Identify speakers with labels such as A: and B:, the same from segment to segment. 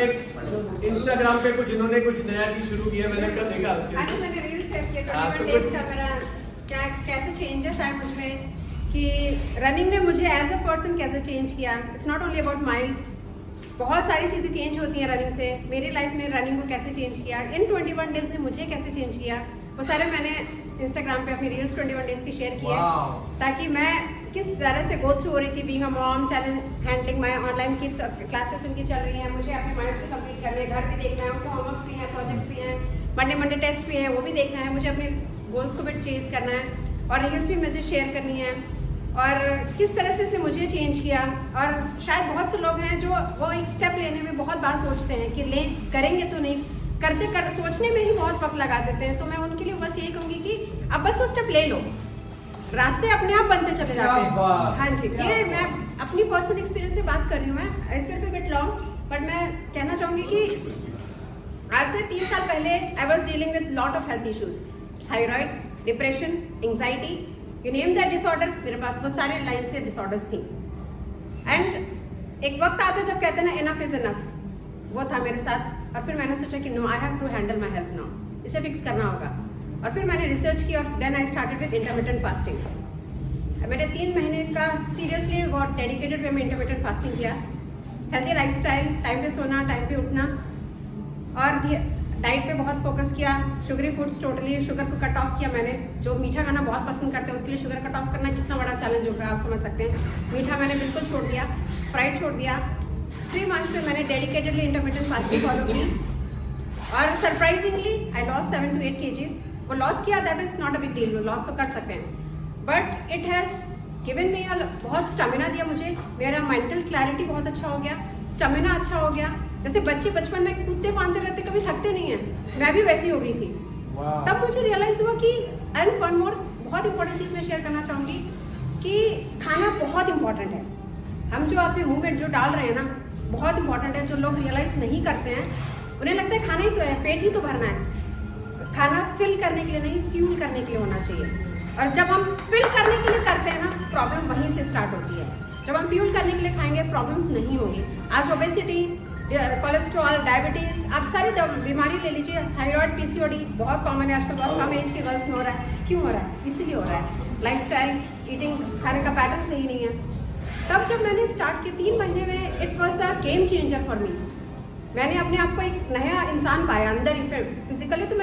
A: Instagram पे कुछ इन्होंने कुछ नया चीज शुरू किया, मैंने कल देखा।
B: आज मैंने रील शेयर किया 21
A: तो
B: डेज का मेरा क्या कैसे चेंजेस आए मुझ में, कि रनिंग ने मुझे एज अ पर्सन कैसे चेंज किया। It's not only about miles, बहुत सारी चीज़ें चेंज होती हैं रनिंग से। मेरी लाइफ ने रनिंग को कैसे चेंज किया, इन 21 डेज ने मुझे कैसे चेंज किया, वो सारे मैंने इंस्टाग्राम पे अपनी रील्स 21 डेज की शेयर किए, ताकि मैं किस तरह से गो थ्रू हो रही थी being a mom, challenge handling my online kids classes उनकी चल रही हैं, मुझे अपने माइंड्स को कंप्लीट करने हैं, घर भी देखना है, उनको होमवर्क्स भी हैं, प्रोजेक्ट्स भी हैं, मंडे टेस्ट भी है, वो भी देखना है, मुझे अपने गोल्स को भी चेज करना है और रील्स भी मुझे शेयर करनी है। और किस तरह से इसने मुझे चेंज किया। और शायद बहुत से लोग हैं जो वो एक स्टेप लेने में बहुत बार सोचते हैं कि ले करेंगे तो नहीं करते, सोचने में ही बहुत वक्त लगा देते हैं। तो मैं उनके लिए बस यही कहूँगी कि अब बस वो स्टेप ले लो, रास्ते अपने आप बनते चले जाते हैं। हाँ जी, ये मैं अपनी पर्सनल एक्सपीरियंस से बात कर रही हूँ। मैं it will be bit long, but मैं कहना चाहूँगी कि आज से 3 साल पहले I was dealing with lot of health issues, thyroid, depression, anxiety, you name that disorder, मेरे पास वो सारे लाइन से डिसऑर्डर्स थी। एंड एक वक्त आता जब कहते हैं ना इनफ इज इनफ, वो था मेरे साथ। और फिर मैंने सोचा कि no, I have to handle my health now, इसे फिक्स करना होगा। और फिर मैंने रिसर्च की और then I started with intermittent fasting. मैंने 3 महीने का सीरियसली बहुत डेडिकेटेड वे में इंटरमिटेंट फास्टिंग किया। हेल्थी लाइफस्टाइल, टाइम पे सोना, टाइम पे उठना, और डाइट पे बहुत फोकस किया। शुगरी फूड्स टोटली, शुगर को कट ऑफ किया मैंने। जो मीठा खाना बहुत पसंद करते हैं उसके लिए शुगर कट ऑफ करना कितना बड़ा चैलेंज होगा आप समझ सकते हैं। मीठा मैंने बिल्कुल छोड़ दिया, फ्राइड छोड़ दिया। 3 मंथ्स में मैंने डेडिकेटेडली इंटरमिटेंट फास्टिंग फॉलो की और surprisingly I loss 7 to 8 kgs। वो लॉस किया, that is not a big deal, वो लॉस तो कर सकते हैं, but it has given me बहुत स्टेमिना दिया मुझे। मेरा मेंटल क्लैरिटी बहुत अच्छा हो गया, स्टेमिना अच्छा हो गया। जैसे बच्चे बचपन में कूदते फांदते रहते, कभी थकते नहीं हैं, मैं भी वैसी हो गई थी। तब मुझे रियलाइज हुआ कि एंड वन मोर बहुत इंपॉर्टेंट चीज़ मैं शेयर करना चाहूँगी कि खाना बहुत इंपॉर्टेंट है। हम जो अपने मुंह में जो डाल रहे हैं ना, बहुत इंपॉर्टेंट है। जो लोग रियलाइज नहीं करते हैं, उन्हें लगता है खाना ही तो है, पेट ही तो भरना है। खाना फिल करने के लिए नहीं, फ्यूल करने के लिए होना चाहिए। और जब हम फिल करने के लिए करते हैं ना, प्रॉब्लम वहीं से स्टार्ट होती है। जब हम फ्यूल करने के लिए खाएंगे, प्रॉब्लम्स नहीं होंगी। आज ओबेसिटी, कोलेस्ट्रॉल, डायबिटीज, आप सारी बीमारी ले लीजिए, थायराइड, पीसीओडी बहुत कॉमन है आजकल, बहुत कम एज के गर्ल्स में हो रहा है। क्यों हो रहा है? इसीलिए हो रहा है, लाइफस्टाइल, ईटिंग, खाने का पैटर्न सही नहीं है। तब जब मैंने स्टार्ट किया 3 महीने में, it was a game changer for me. मैंने अपने आप को एक नया इंसान पाया अंदर ही। फिजिकली तो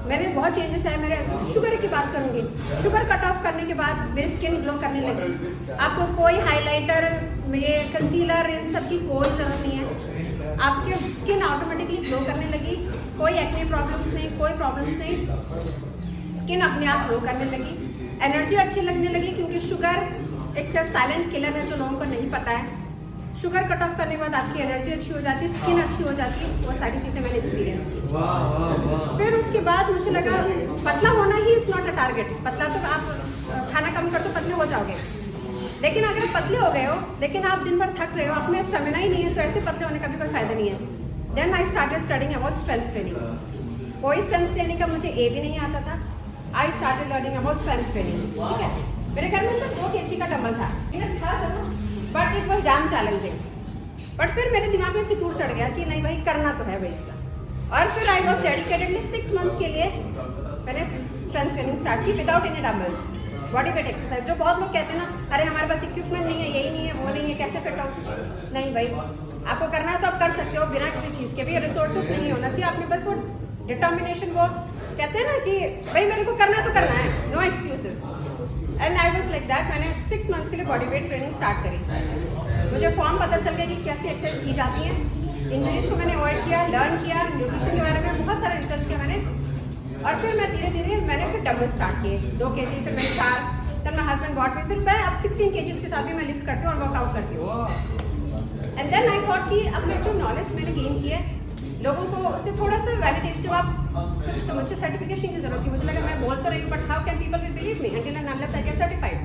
B: मैंने बहुत चेंजेस आए मेरे। शुगर की बात करूँगी, शुगर कट ऑफ करने के बाद मेरी स्किन ग्लो करने लगी। आपको कोई हाइलाइटर, ये कंसीलर, इन सब की कोई ज़रूरत नहीं है, आपकी स्किन ऑटोमेटिकली ग्लो करने लगी। कोई एक्ने प्रॉब्लम्स नहीं, कोई प्रॉब्लम्स नहीं, स्किन अपने आप ग्लो करने लगी। एनर्जी अच्छी लगने लगी, क्योंकि शुगर एक साइलेंट किलर है जो लोगों को नहीं पता है। शुगर कट ऑफ करने के बाद आपकी एनर्जी अच्छी हो जाती है, स्किन अच्छी हो जाती है। वो सारी चीज़ें मैंने एक्सपीरियंस की। फिर उसके बाद मुझे लगा पतला होना he is not a target. पतला तो आप खाना कम कर तो पतले हो जाओगे, लेकिन अगर आप पतले हो गए हो लेकिन आप दिन भर थक रहे हो, आप में स्टेमिना ही नहीं है, तो ऐसे पतले होने का भी कोई फायदा नहीं है। Then I started studying about strength training. कोई स्ट्रेंथ ट्रेनिंग का मुझे ए भी नहीं आता था। I started learning about strength training. ठीक है, मेरे घर में सिर्फ 2 kg का डंबल था, था जरूर, but it was damn challenging. But फिर मेरे दिमाग में फितूर चढ़ गया कि नहीं भाई, करना तो है भाई इसका। और फिर आई वॉज डेडिकेटेडली 6 मंथ्स के लिए मैंने स्ट्रेंथ ट्रेनिंग स्टार्ट की without any dumbbells, body weight exercise. जो बहुत लोग कहते हैं ना, अरे हमारे पास इक्विपमेंट नहीं है, यही नहीं है, वो नहीं है, कैसे फिट हो? नहीं भाई, आपको करना है तो आप कर सकते हो बिना किसी चीज़ के भी। रिसोर्सेज नहीं होना चाहिए, आपने बस वो डिटर्मिनेशन, वो कहते हैं ना कि भाई मेरे को करना है तो करना है, no excuses. And I was like that. मैंने 6 मंथ्स के लिए बॉडी वेट ट्रेनिंग स्टार्ट करी। मुझे फॉर्म पता चल गया कि कैसे एक्सरसाइज की जाती है। इंजरीज को मैंने अवॉइड किया, लर्न किया, न्यूट्रिशन के बारे में बहुत सारा रिसर्च किया मैंने। और फिर मैं धीरे धीरे मैंने फिर डंबल स्टार्ट किए, 2 kg, फिर मैंने 4, फिर मैं हस्बैंड बॉट में, फिर मैं अब 16 kgs के साथ भी मैं लिफ्ट करती हूँ और वर्कआउट करती हूँ। एंड देन आई थॉट कि अब मैं जो नॉलेज मैंने गेन की है, लोगों को उससे थोड़ा सा वैलिडेशन, जब आप कुछ मुझे सर्टिफिकेशन की जरूरत थी, मुझे लगा मैं बोल तो रही हूँ but how can people will believe me until and unless I get certified.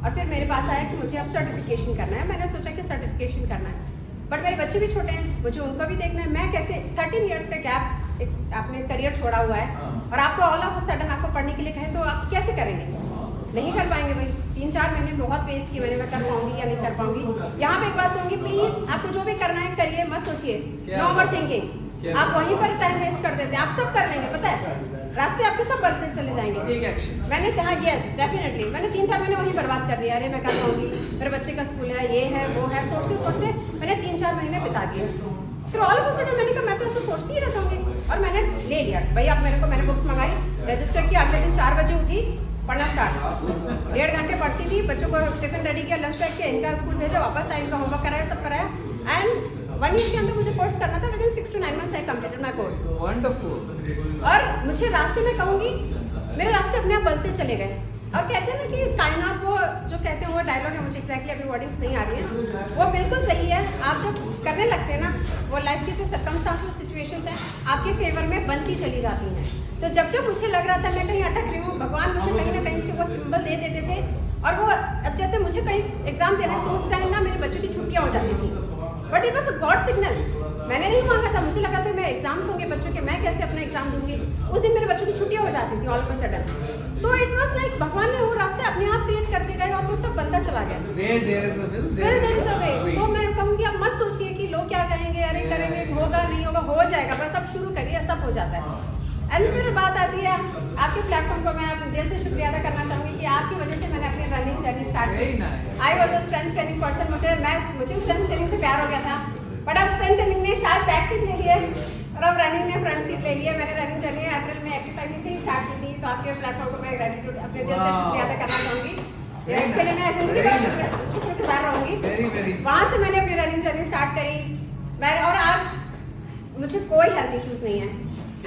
B: और फिर मेरे पास आया कि मुझे अब सर्टिफिकेशन करना है। मैंने सोचा कि सर्टिफिकेशन करना है, बट मेरे बच्चे भी छोटे हैं, मुझे उनको भी देखना है। मैं कैसे 13 ईयर्स का गैप, आपने करियर छोड़ा हुआ है और आपको ऑल ऑफ सडन आपको पढ़ने के लिए कहें तो आप कैसे करेंगे? नहीं कर पाएंगे भाई, 3-4 महीने बहुत वेस्ट किए मैंने, मैं कर पाऊंगी या नहीं कर पाऊंगी। यहाँ पे एक बात कहूँगी, प्लीज आपको जो भी करना है करिए, मत सोचिए, नो ओवर थिंकिंग। आप वहीं पर टाइम वेस्ट कर देते हैं, आप सब कर लेंगे, पता है रास्ते आपके सब बढ़ते चले जाएंगे।
C: Take action.
B: मैंने कहा यस डेफिनेटली, मैंने 3-4 महीने वहीं बर्बाद कर दिया, अरे मैं कर पाऊंगी, मेरे बच्चे का स्कूल है, ये है वो है, सोचते सोचते मैंने 3-4 महीने बिता दिए। फिर ऑल ऑफ अ सडन मैंने कहा मैं तो ऐसा सोचती ही रह जाऊंगी, और मैंने ले लिया भाई। अब मैंने बुक्स मंगाई, रजिस्टर किया, अगले दिन 4 बजे उठी, पढ़ना स्टार्ट, 1.5 घंटे पढ़ती थी, बच्चों को टिफिन रेडी किया, लंच पैक किया, इनका स्कूल भेजा, वापस आया, इनका होमवर्क कराया, सब कराया। एंड 1 ईयर के अंदर मुझे कोर्स करना था, within 6 to 9 months I completed my course.
C: Wonderful.
B: और मुझे रास्ते में कहूँगी, मेरे रास्ते अपने आप बढ़ते चले गए। और कहते हैं ना कि कायनात, वो जो कहते हैं वो डायलॉग है, मुझे एग्जैक्टली अभी वर्डिंग्स नहीं आ रही है, वो बिल्कुल सही है। आप जब करने लगते हैं ना, वो लाइफ की जो सर्कमस्टांसेस सिचुएशंस हैं आपके फेवर में बनती चली जाती हैं। तो जब मुझे लग रहा था मैं कहीं अटक रही हूँ, भगवान मुझे कहीं ना कहीं से वो सिंबल दे देते थे। और वो अब जैसे मुझे कहीं एग्जाम देना है तो उस टाइम ना मेरे बच्चों की छुट्टियाँ हो जाती थी, but it was a God signal. मैंने नहीं मांगा था, मुझे लगा था मैं एग्जाम्स होंगे बच्चों के, मैं कैसे अपना एग्जाम दूंगी। उस दिन मेरे बच्चों की छुट्टियाँ हो जाती थी ऑल ऑफ अ सडन। तो इट वाज लाइक भगवान ने वो रास्ते अपने आप क्रिएट करते गए और वो सब बनता चला गया।
C: Where there is a will,
B: Well, there is a way। तो मैं कहूँगी अब मत सोचिए कि लोग क्या कहेंगे, अरे करेंगे, होगा नहीं होगा, हो जाएगा, बस अब शुरू करिए, सब हो जाता है। एंड फिर बात आती है आपके प्लेटफॉर्म को मैं अपने दिल से शुक्रिया अदा करना चाहूँगी कि आपकी वजह से मैंने अपनी रनिंग जर्नी स्टार्ट
C: Very
B: की।
C: nice।
B: I was a strength training person, मुझे स्ट्रेंथ ट्रेनिंग से प्यार हो गया था, बट अब स्ट्रेंथ ट्रेनिंग ने शायद बैक सीट ले लिया और अब रनिंग ने फ्रंट सीट ले लिया। मैंने रनिंग जर्नी अप्रैल में एक्टिव से ही स्टार्ट की थी, तो आपके प्लेटफॉर्म को मैं ग्रेटिट्यूड अपने दिल से शुक्रिया अदा करना चाहूँगी। इसके लिए मैं जिंदगी भर शुक्रगुजार रहूँगी।
C: Very
B: वहाँ से मैंने अपनी रनिंग जर्नी स्टार्ट करी मैंने, और आज मुझे कोई हेल्थ इश्यूज नहीं है।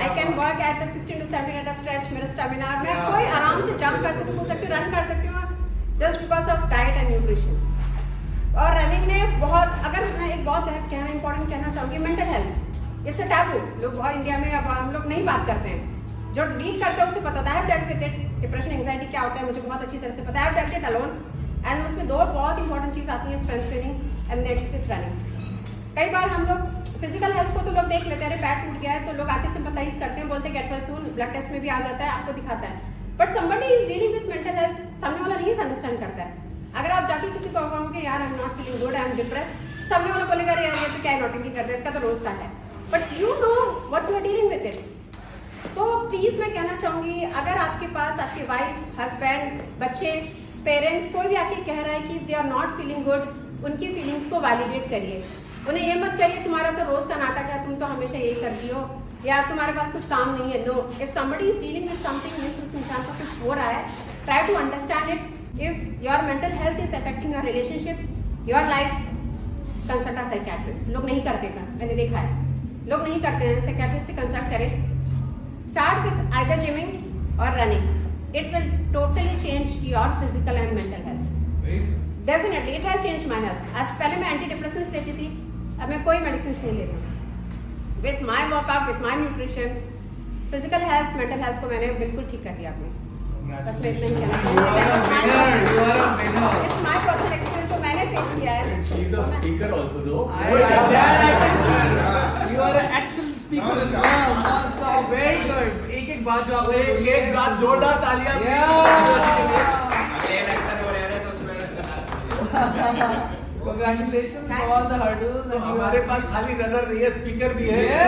B: I can work at 16 to 17 at a stretch. मेरा स्टेमिना, मैं कोई आराम से जंप कर सकती हूँ, रन कर सकती हूँ, just because of diet and nutrition. और रनिंग ने बहुत, अगर मैं एक बहुत इंपॉर्टेंट कहना चाहूँगी, mental health it's a taboo. लोग बहुत इंडिया में अब हम लोग नहीं बात करते हैं, जो डील करते हैं उसे पता होता है। I have dealt with it, depression anxiety क्या होता है मुझे बहुत अच्छी तरह से पता है। I have dealt it alone, and उसमें 2 बहुत इंपॉर्टेंट चीज़ आती है, strength training and next is running. कई बार हम लोग फिजिकल हेल्थ को तो लोग देख लेते हैं, अरे पैर टूट गया है तो लोग आके सिंपैथाइज करते हैं, बोलते हैं get well soon, blood test में भी आ जाता है, आपको दिखाता है। But somebody is dealing with mental health, सामने वाला नहीं अंडरस्टैंड करता है। अगर आप जाके किसी को कहोगे यार I am not feeling good, I am depressed, सामने वाला बोलेगा अरे यार ये तो क्या नोटिंग करता है, इसका तो रोज का है, but you know what you are dealing with it. तो प्लीज मैं कहना चाहूंगी, अगर आपके पास आपकी वाइफ, हस्बैंड, बच्चे, पेरेंट्स कोई भी आके कह रहा है कि they are not feeling good, उनकी फीलिंग्स को वैलिडेट करिए। उन्हें ये मत करिए तुम्हारा तो रोज का नाटक है, तुम तो हमेशा यही करती हो, या तुम्हारे पास कुछ काम नहीं है। No, if somebody is dealing with something, means उस इंसान को कुछ हो रहा है, try to understand it. If your mental health is affecting your relationships, your life, consult a psychiatrist. लोग नहीं करते हैं, मैंने देखा है, लोग नहीं करते हैं, साइकियाट्रिस्ट से कंसल्ट करें। स्टार्ट विद आइदर जिमिंग और running, it will totally change your physical and mental health. Definitely it has change my health. आज पहले मैं एंटी डिप्रेसेंट्स लेती थी, अब मैं कोई मेडिसिन नहीं ले रही। With my workout, with my nutrition, physical health, mental health को मैंने बिल्कुल ठीक कर दिया अपने। बस मैं इतना ही कहना चाहूँगी, इट्स माई पर्सनल एक्सपीरियंस जो मैंने फेस किया है।
A: She is a speaker also though.
C: You are an excellent speaker as well. Master, very good. एक बात जो आपने
A: एक बात जोरदार तालियां।
C: Congratulations for all the hurdles that you
A: हमारे पास खाली रनर नहीं है, स्पीकर भी है।